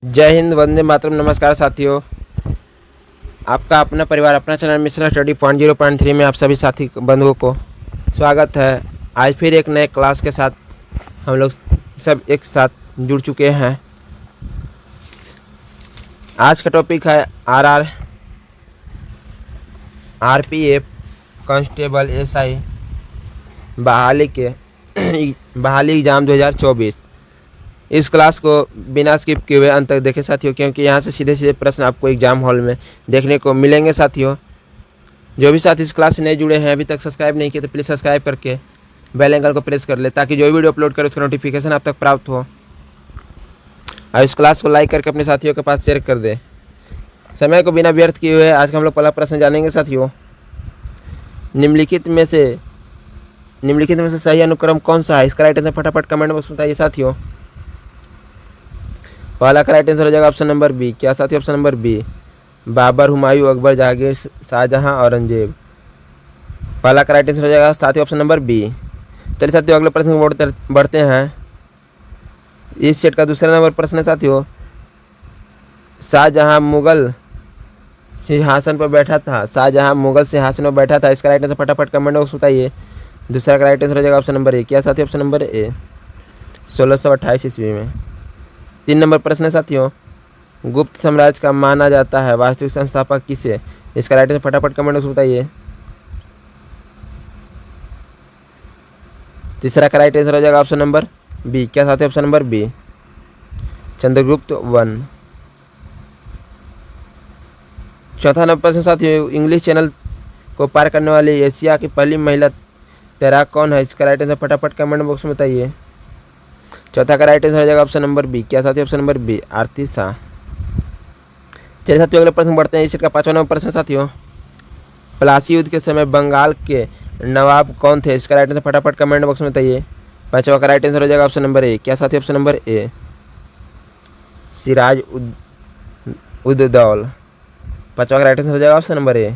जय हिंद, वंदे मातरम। नमस्कार साथियों, आपका अपना परिवार अपना चैनल मिशन स्टडी 0.3 में आप सभी साथी बंधुओं को स्वागत है। आज फिर एक नए क्लास के साथ हम लोग सब एक साथ जुड़ चुके हैं। आज का टॉपिक है आरपीएफ कांस्टेबल एसआई बहाली एग्ज़ाम 2024। इस क्लास को बिना स्किप किए हुए अंत तक देखें साथियों, क्योंकि यहाँ से सीधे सीधे प्रश्न आपको एग्जाम हॉल में देखने को मिलेंगे साथियों। जो भी साथी इस क्लास से नए जुड़े हैं, अभी तक सब्सक्राइब नहीं किए तो प्लीज़ सब्सक्राइब करके बेल आइकन को प्रेस कर ले, ताकि जो भी वीडियो अपलोड करें उसका नोटिफिकेशन आप तक प्राप्त हो। और इस क्लास को लाइक करके अपने साथियों के पास शेयर कर दे। समय को बिना व्यर्थ किए हुए आज का हम लोग पहला प्रश्न जानेंगे साथियों। निम्नलिखित में से सही अनुक्रम कौन सा है? इसका राइट आंसर फटाफट कमेंट बॉक्स में बताइए साथियों। पहला का राइट आंसर हो जाएगा ऑप्शन नंबर बी। क्या साथी? Option number B, Babur, Humayun, Akbar, Jahangir, Shah Jahan, Aurangzeb. पहला का राइट आंसर हो जाएगा साथी ऑप्शन नंबर बी। चलिए साथियों, अगले प्रश्न को बढ़ते हैं। इस सेट का दूसरा नंबर प्रश्न है साथियों। शाहजहां मुगल सिंहासन पर बैठा था। शाहजहां मुगल सिंहासन पर बैठा था। इसका राइट आंसर फटाफट कमेंट बॉक्स बताइए। दूसरा का राइट आंसर हो जाएगा ऑप्शन नंबर ए। क्या साथी? ऑप्शन नंबर ए, 1628 ईस्वी में। 3 नंबर प्रश्न है साथियों। गुप्त साम्राज्य का माना जाता है वास्तविक संस्थापक किसे? इसका राइट आंसर फटाफट कमेंट में बताइए। तीसरा का राइट आंसर हो जाएगा ऑप्शन नंबर बी। क्या साथी? Option number B, Chandragupta one. चौथा नंबर प्रश्न साथियों। इंग्लिश चैनल को पार करने वाली एशिया की पहली महिला तैराक कौन है? इसका राइट आंसर फटाफट कमेंट बॉक्स में बताइए। चौथा का राइट आंसर हो जाएगा ऑप्शन नंबर बी। क्या साथी? Option number B, Aarti Shah. चलिए साथियों, अगले प्रश्न बढ़ते हैं। इस का 5वां नंबर प्रश्न साथियों। प्लासी युद्ध के समय बंगाल के नवाब कौन थे? इसका राइट आंसर फटाफट कमेंट बॉक्स में बताइए। 5वां का राइट आंसर हो जाएगा ऑप्शन नंबर ए। क्या साथी? ऑप्शन नंबर ए, सिराज उद दौला। 5वां का राइट आंसर हो जाएगा ऑप्शन नंबर ए।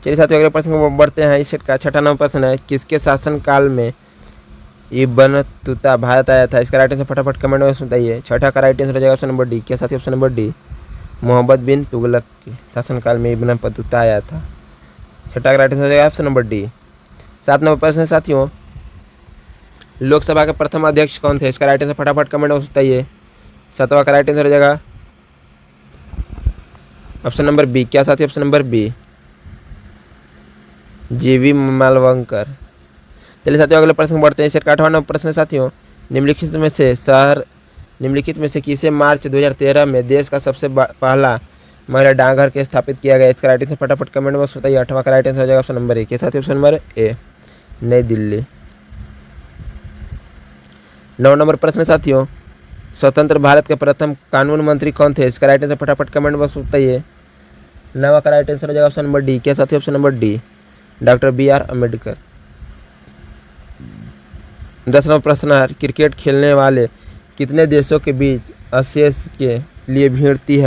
चलिए साथियों, अगले प्रश्न को बढ़ते हैं। इस सेट का 6वां नंबर प्रश्न है। किसके शासनकाल में इब्न बतूता भारत आया था? इसका राइट आंसर फटाफट कमेंट में बताइए। 6वां का राइट आंसर हो जाएगा ऑप्शन नंबर डी। क्या साथी? ऑप्शन नंबर डी, मोहम्मद बिन तुगलक के शासनकाल में इब्न बतूता आया था। 6वां का राइट आंसर हो जाएगा ऑप्शन नंबर डी। 7 नंबर प्रश्न साथियों। लोकसभा के प्रथम अध्यक्ष कौन थे? इसका राइट आंसर फटाफट कमेंट में बताइए। 7वां का राइट आंसर हो जाएगा ऑप्शन नंबर बी। क्या साथी? ऑप्शन नंबर बी, जीवी मालवंकर। चलिए साथियों, अगले प्रश्न बढ़ते हैं। इसे 8वां नंबर प्रश्न साथियों। निम्नलिखित में से किसे मार्च 2013 में देश का सबसे पहला महिला डाकघर के स्थापित किया गया? इसका राइट आंसर फटाफट कमेंट बॉक्स बताइए। 8वां का राइट आंसर हो जाएगा ऑप्शन नंबर ए। के साथ ऑप्शन नंबर ए, नई दिल्ली। 9 नंबर प्रश्न साथियों। स्वतंत्र भारत के प्रथम कानून मंत्री कौन थे? इसका राइट आंसर फटाफट कमेंट बॉक्स बताइए। 9वां का राइट आंसर हो जाएगा ऑप्शन नंबर डी। क्या साथी? Option number D, doctor BR Ambedkar. 10वां प्रश्न है। क्रिकेट खेलने वाले कितने देशों के बीच एशेज के लिए भीड़ होती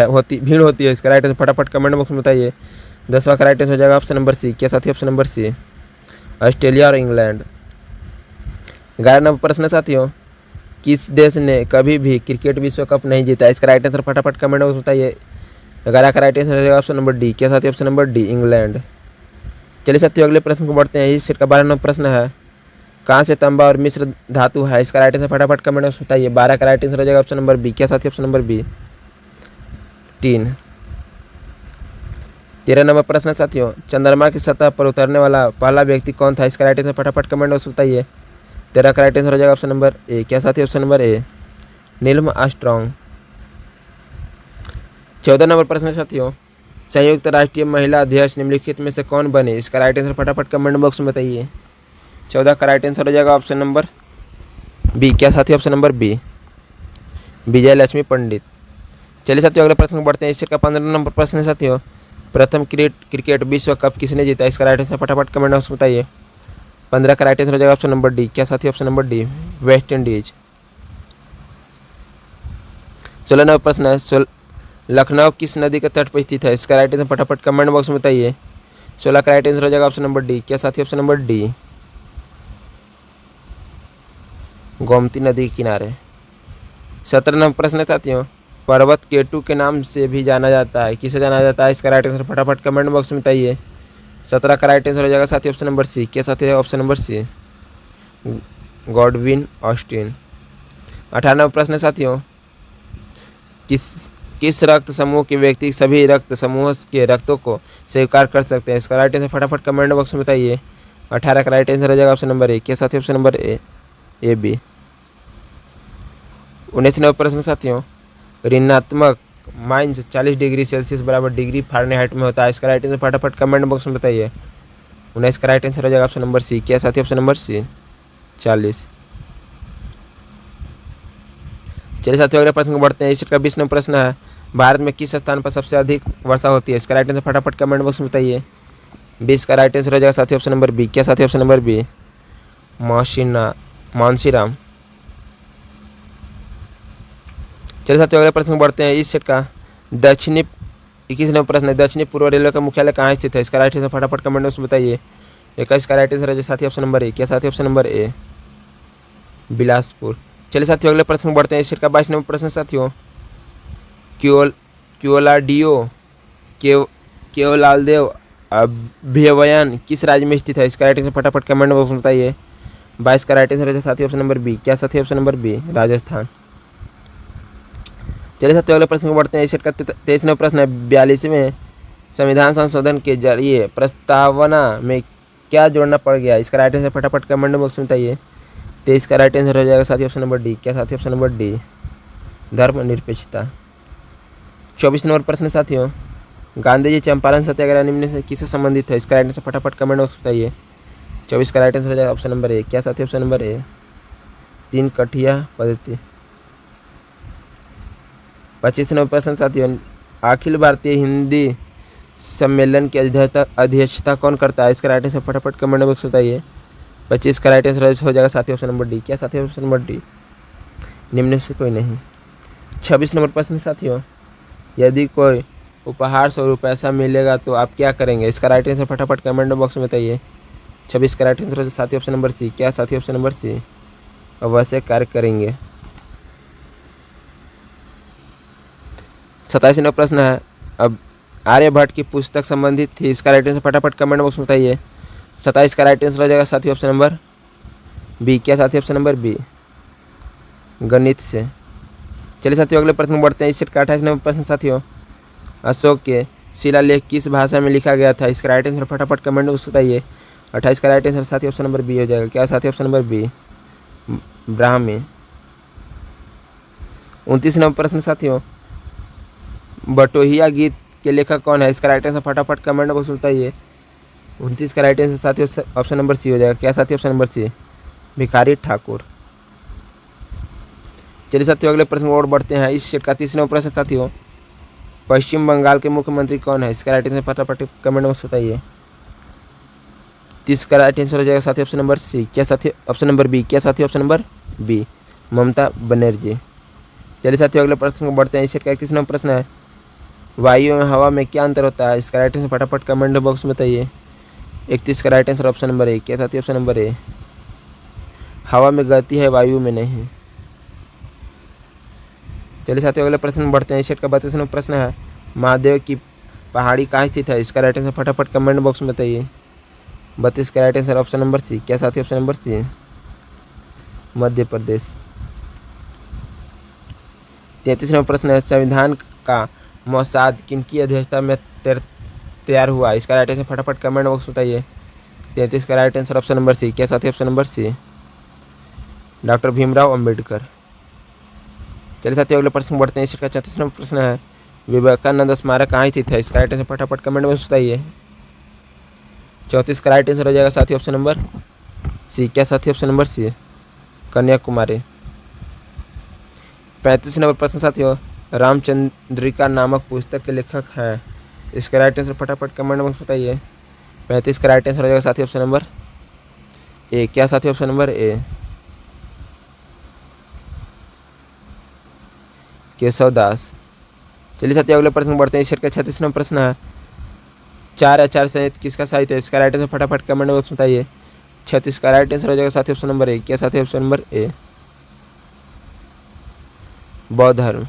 है? इसका राइट आंसर फटाफट कमेंट बॉक्स में बताइए। 10वां का राइट आंसर हो जाएगा ऑप्शन नंबर सी। क्या साथी? ऑप्शन नंबर सी, ऑस्ट्रेलिया और इंग्लैंड। 11 नंबर प्रश्न साथियों। किस देश ने कभी भी क्रिकेट विश्व कप नहीं जीता? इसका राइट आंसर फटाफट कमेंट बॉक्स में बताइए। 11 का राइट आंसर हो जाएगा ऑप्शन नंबर डी। क्या साथी? Option number D, England. चलिए साथियों, अगले प्रश्न को बढ़ते हैं। इस सेट का 12 नंबर प्रश्न है। कहाँ से तांबा और मिश्र धातु है? इसका राइट आंसर फटाफट कमेंट में बताइए। 12 का राइट आंसर हो जाएगा ऑप्शन नंबर बी। क्या साथी? Option number B, tin. 13 number प्रश्न साथियों। चंद्रमा की सतह पर उतरने वाला पहला व्यक्ति कौन था? इसका राइट आंसर फटाफट कमेंट में बताइए। 13 का राइट आंसर हो जाएगा ऑप्शन नंबर ए। क्या साथी? ऑप्शन नंबर ए, नील आर्मस्ट्रांग। 14 नंबर प्रश्न साथियों। संयुक्त राष्ट्रीय महिला अध्यक्ष निम्नलिखित में से कौन बने? इसका राइट आंसर फटाफट कमेंट बॉक्स में बताइए। 14 का राइट आंसर हो जाएगा ऑप्शन नंबर बी। क्या साथी? Option number B, Vijaya Lakshmi Pandit. चलिए साथियों, अगले प्रश्न बढ़ते हैं। इस का 15 नंबर प्रश्न है साथियों। प्रथम क्रिकेट विश्व कप किसने जीता? इसका राइट आंसर फटाफट कमेंट बॉक्स में बताइए। 15 का राइट आंसर हो जाएगा ऑप्शन नंबर डी। क्या साथी? Option number D, West Indies. 16 number प्रश्न है। लखनऊ किस नदी के तट पर स्थित है? इसका राइट आंसर फटाफट कमेंट बॉक्स में बताइए। 16 का राइट आंसर हो जाएगा ऑप्शन नंबर डी। क्या साथी? ऑप्शन नंबर डी, गोमती नदी के किनारे। 17 नंबर प्रश्न है साथियों। पर्वत केटू के नाम से भी जाना जाता है, किसे जाना जाता है? इसका राइट आंसर फटाफट कमेंट बॉक्स में बताइए। 17 का राइट आंसर हो जाएगा साथी ऑप्शन नंबर सी। क्या साथी है option number C? Godwin Austen. 98वां प्रश्न है साथियों, किस रक्त समूह के व्यक्ति सभी रक्त समूह के रक्तों को स्वीकार कर सकते हैं? इसका राइट आंसर फटाफट कमेंट बॉक्स में बताइए। 18 का राइट आंसर हो जाएगा ऑप्शन नंबर ए। क्या साथी ऑप्शन नंबर ए बी। 19वां प्रश्न साथियों, ऋणात्मक -40 डिग्री सेल्सियस बराबर डिग्री फ़ारेनहाइट में होता है। इसका राइट आंसर फटाफट कमेंट बॉक्स में बताइए। 19 का राइट आंसर हो जाएगा ऑप्शन नंबर सी। क्या साथी ऑप्शन नंबर सी? 40। चलिए साथियों अगले प्रश्न को बढ़ते हैं। इस का 20वां प्रश्न है, भारत में किस स्थान पर सबसे अधिक वर्षा होती है? इसका राइट आंसर फटाफट कमेंट बॉक्स में बताइए। 20 का राइट आंसर हो जाएगा साथी ऑप्शन नंबर बी। क्या साथी ऑप्शन नंबर बी? मानसीराम। चलिए साथियों अगले प्रश्न को बढ़ते हैं। इस सेट का 21वां प्रश्न है, दक्षिणी पूर्व रेलवे का मुख्यालय कहाँ स्थित है? इसका राइट आंसर फटाफट कमेंट बॉक्स में बताइए। 21 का राइट आंसर है साथी ऑप्शन नंबर ए। क्या साथी ऑप्शन नंबर ए? बिलासपुर। चलिए साथियों अगले प्रश्न को बढ़ते हैं। इस सेट का 22वां प्रश्न साथियों, क्योलाडियो केवलादेव अभ्यवयन किस राज्य में स्थित है? इसका राइट आंसर फटाफट कमेंट बॉक्स में बताइए। 22 का राइट आंसर है साथी ऑप्शन नंबर बी। क्या साथी ऑप्शन नंबर बी? राजस्थान। चलिए साथियों अगले प्रश्न को बढ़ते हैं। इस सेट का 23वां प्रश्न है, 42वें संविधान संशोधन के जरिए प्रस्तावना में क्या जोड़ना पड़ गया? इसका राइट आंसर फटाफट कमेंट बॉक्स में बताइए। 23 का राइट आंसर हो जाएगा साथी ऑप्शन नंबर डी। क्या साथी ऑप्शन नंबर डी? धर्मनिरपेक्षता। 24 नंबर प्रश्न साथियों, गांधी जी चंपारण सत्याग्रह निम्न से किससे संबंधित है? इसका राइट आंसर फटाफट कमेंट बॉक्स बताइए। 24 का राइट आंसर हो जाएगा ऑप्शन नंबर ए। क्या साथी ऑप्शन नंबर ए? 3 कठिया पद्धति। 25वां प्रश्न साथियों, अखिल भारतीय हिंदी सम्मेलन की अध्यक्षता कौन करता है? इसका राइट आंसर फटाफट कमेंट बॉक्स बताइए। 25 का राइट आंसर हो जाएगा साथी ऑप्शन नंबर डी। क्या साथी ऑप्शन नंबर डी? निम्न से कोई नहीं। 26 नंबर प्रश्न साथियों, यदि कोई उपहार स्वरूप पैसा मिलेगा तो आप क्या करेंगे? इसका राइट आंसर फटाफट कमेंट बॉक्स में बताइए। 26 का राइट आंसर हो साथी ऑप्शन नंबर सी। क्या साथी ऑप्शन नंबर सी? अवश्य कार्य करेंगे। 27वां प्रश्न है, अब आर्यभट्ट की पुस्तक संबंधित थी। इसका राइट आंसर फटाफट कमेंट बॉक्स में बताइए। 27 का राइट आंसर हो जाएगा साथी ऑप्शन नंबर बी। क्या साथी ऑप्शन नंबर बी? गणित से। चलिए साथियों अगले प्रश्न बढ़ते हैं। इस सेट का 28वां प्रश्न साथियों, अशोक के शिलालेख किस भाषा में लिखा गया था? इसका राइट आंसर फटाफट कमेंट बॉक्स बताइए। 28 का राइट आंसर साथी ऑप्शन नंबर बी हो जाएगा। क्या साथी ऑप्शन नंबर बी? ब्राह्मी। 29वां प्रश्न साथियों, बटोहिया गीत के लेखक कौन है? इसका राइट आंसर फटाफट कमेंट बॉक्स में बताइए। 29 का राइट आंसर साथियों ऑप्शन नंबर सी हो जाएगा। क्या साथी ऑप्शन नंबर सी? भिखारी ठाकुर। चलिए साथियों अगले प्रश्न और बढ़ते हैं। इस सेट का 30वां प्रश्न साथियों, पश्चिम बंगाल के मुख्यमंत्री कौन है? इसका राइट आंसर फटाफट कमेंट बॉक्स बताइए। 30 का राइट आंसर हो जाएगा साथी ऑप्शन नंबर सी। क्या साथी ऑप्शन नंबर बी? क्या साथी option number B? Mamata Banerjee. चलिए साथियों अगले प्रश्न को बढ़ते हैं। इस सेट का 31वां प्रश्न है, वायु एवं हवा में क्या अंतर होता है? इसका राइट आंसर फटाफट कमेंट बॉक्स में बताइए। 31 का right answer option number A. क्या साथी ऑप्शन नंबर ए? हवा में गति है, वायु में नहीं। चलिए साथियों अगले प्रश्न बढ़ते हैं। इस सेट का 32वां प्रश्न है, महादेव की पहाड़ी कहाँ स्थित है? इसका राइट आंसर फटाफट कमेंट बॉक्स में बताइए। 32 का right answer option number C. क्या साथी ऑप्शन नंबर सी? मध्य प्रदेश। 33वां प्रश्न है, संविधान का मसौदा किनकी अध्यक्षता में तैयार हुआ? इसका राइट आंसर फटाफट कमेंट बॉक्स बताइए। 33 का right answer option number C. क्या साथी option number C? Doctor Bhimrao Ambedkar. चलिए साथियों अगले प्रश्न बढ़ते हैं। इसका 34वां प्रश्न है, विवेकानंद स्मारक कहाँ स्थित है? इसका राइट आंसर फटाफट कमेंट बॉक्स बताइए। 34 का राइट आंसर हो जाएगा साथी ऑप्शन नंबर सी। क्या साथी option number C? Kanyakumari. 35 number प्रश्न साथियों, रामचंद्रिका नामक पुस्तक के लेखक हैं? इसका राइट आंसर फटाफट कमेंट बॉक्स बताइए। 35 का राइट आंसर हो जाएगा साथी ऑप्शन नंबर ए। क्या साथी ऑप्शन नंबर ए? केशव दास। चलिए साथियों अगले प्रश्न बढ़ते हैं। इस सेट का 36वां प्रश्न है, 4 आचार्य संहिता किसका साहित्य है? इसका राइट आंसर फटाफट कमेंट बॉक्स बताइए। 36 का राइट आंसर हो जाएगा साथी ऑप्शन नंबर ए। क्या साथी ऑप्शन नंबर ए? बौद्ध धर्म।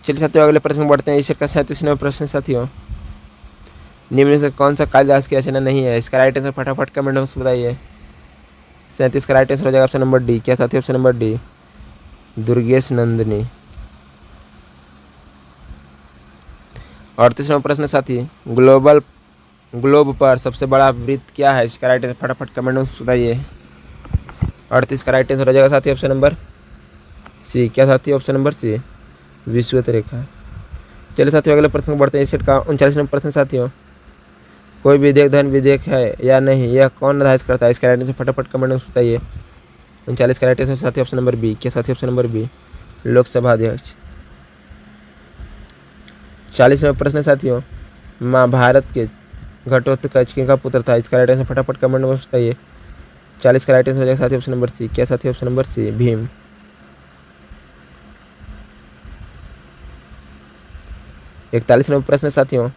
चलिए साथियों अगले प्रश्न में बढ़ते हैं। इस सेट का 37वां प्रश्न साथियों, निम्न से कौन सा कालिदास की रचना नहीं है? इसका राइट आंसर फटाफट कमेंट बॉक्स में बताइए। 37 का राइट आंसर हो जाएगा ऑप्शन नंबर डी। क्या साथियों? Option number D, Durgesh Nandini. 38वां प्रश्न साथी, ग्लोब पर सबसे बड़ा वृत्त क्या है? इसका राइट आंसर फटाफट कमेंट में बताइए। 38 का राइट आंसर हो जाएगा साथी ऑप्शन नंबर सी। क्या साथी? ऑप्शन नंबर सी, विषुवत रेखा। चलिए साथियों अगले प्रश्न को बढ़ते हैं। इस सेट का 39वां प्रश्न साथियों, कोई विधेयक धन विधेयक है या नहीं, यह कौन निर्धारित करता है? इसका राइट आंसर फटाफट कमेंट में बताइए। 39 का राइट आंसर साथी ऑप्शन नंबर बी। क्या साथी? ऑप्शन नंबर बी, लोकसभा अध्यक्ष। 40वां प्रश्न साथियों, महाभारत के घटोत्कच किनका पुत्र था? इसका राइट आंसर फटाफट कमेंट में बताइए। 40 का राइट आंसर हो जाएगा साथी ऑप्शन नंबर सी। क्या साथी? Option number C, Bhim. 41वां प्रश्न साथियों,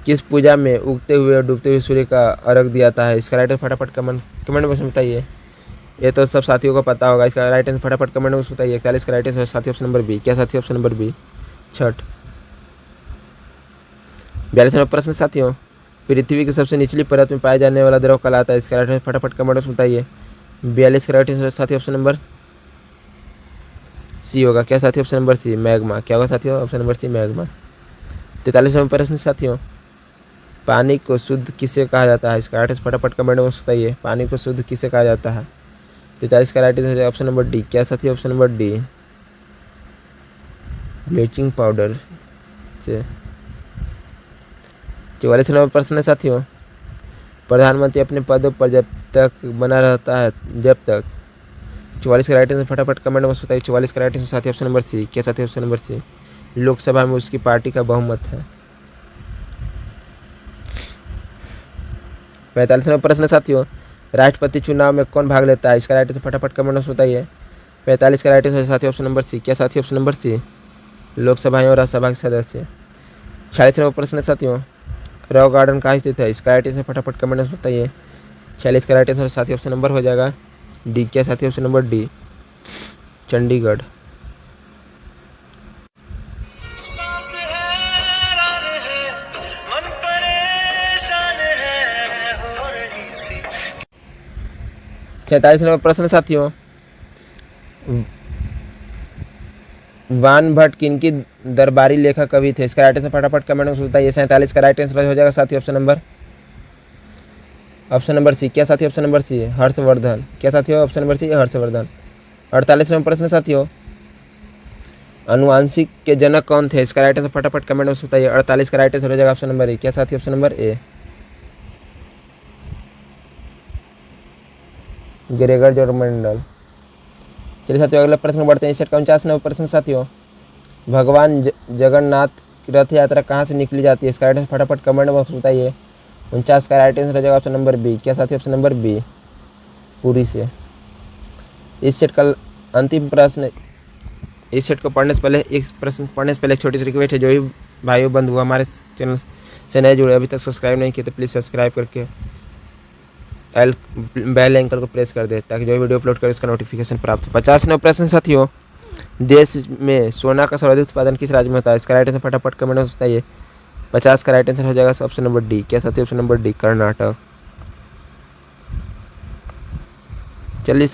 किस पूजा में उगते हुए और डूबते हुए सूर्य का अर्घ दिया जाता है? इसका राइट आंसर फटाफट कमेंट बॉक्स में बताइए। ये तो सब साथियों को पता होगा। इसका राइट आंसर फटाफट कमेंट बॉक्स में बताइए। 41 का राइट आंसर साथी ऑप्शन नंबर बी। क्या साथी? Option number B, Chhath. 42वां प्रश्न साथियों, पृथ्वी की सबसे निचली परत में पाया जाने वाला द्रव कहलाता है? इसका राइट आंसर फटाफट कमेंट बॉक्स में बताइए। 42 का राइट आंसर साथी ऑप्शन नंबर सी होगा। क्या साथी? Option number C, magma. क्या होगा साथियों? Option number C, magma. 43वां प्रश्न साथियों, पानी को शुद्ध किसे कहा जाता है? इसका राइट आंसर फटाफट कमेंट में बताइए। पानी को शुद्ध किसे कहा जाता है? 43 का right answer option number D. क्या साथी? Option number D, bleaching powder से। 44वां प्रश्न साथियों, प्रधानमंत्री अपने पद पर जब तक बना रहता है जब तक। 44 का राइट आंसर फटाफट कमेंट में बताइए। 44 का राइट आंसर साथी ऑप्शन नंबर सी। क्या साथी? ऑप्शन नंबर सी, लोकसभा में उसकी पार्टी का बहुमत है। 45वां प्रश्न साथियों, राष्ट्रपति चुनाव में कौन भाग लेता है? इसका राइट आंसर फटाफट कमेंट में बताइए। 45 का राइट आंसर साथी ऑप्शन नंबर सी। क्या साथी? ऑप्शन नंबर सी, लोकसभा और राज्यसभा के सदस्य। 46वां प्रश्न साथियों, रॉक गार्डन कहाँ स्थित है? इसका राइट आंसर फटाफट कमेंट में बताइए। 46 का राइट आंसर साथी ऑप्शन नंबर हो जाएगा डी। क्या साथी? Option number D, Chandigarh. सैंतालीसवां प्रश्न साथियों, वान भट्ट किनकी दरबारी लेखक कवि थे? इसका राइट आंसर फटाफट कमेंट में बताइए। 47 का राइट आंसर हो जाएगा साथी ऑप्शन नंबर सी। क्या साथी? Option number C, Harshvardhan. क्या साथियों? Option number C, Harshvardhan. 48वां प्रश्न साथियों, अनुवांशिक के जनक कौन थे? इसका राइट आंसर फटाफट कमेंट में बताइए। 48 का राइट आंसर हो जाएगा ऑप्शन नंबर ए। क्या साथी? Option number A, Gregor Mendel. चलिए साथियों अगला प्रश्न बढ़ते हैं। इस सेट का 49वां प्रश्न साथियों, भगवान जगन्नाथ की रथ यात्रा कहाँ से निकली जाती है? इसका राइट आंसर फटाफट कमेंट बॉक्स में बताइए। 49 का राइट आंसर हो जाएगा ऑप्शन नंबर बी। क्या साथी? ऑप्शन नंबर बी, पुरी से। इस सेट का अंतिम प्रश्न, इस सेट को पढ़ने से पहले एक छोटी सी रिक्वेस्ट है। जो भी भाइयों बंधु हमारे चैनल से नए जुड़े, अभी तक सब्सक्राइब नहीं किए तो प्लीज़ सब्सक्राइब करके बेल आइकन को प्रेस कर दे ताकि जो वीडियो अपलोड करे उसका नोटिफिकेशन प्राप्त हो। 50वां प्रश्न साथियों, देश में सोना का सर्वाधिक उत्पादन किस राज्य में होता है? इसका राइट आंसर फटाफट कमेंट में बताइए। 50 का राइट आंसर हो जाएगा ऑप्शन नंबर डी। क्या साथी? Option number D, Karnataka. चलिए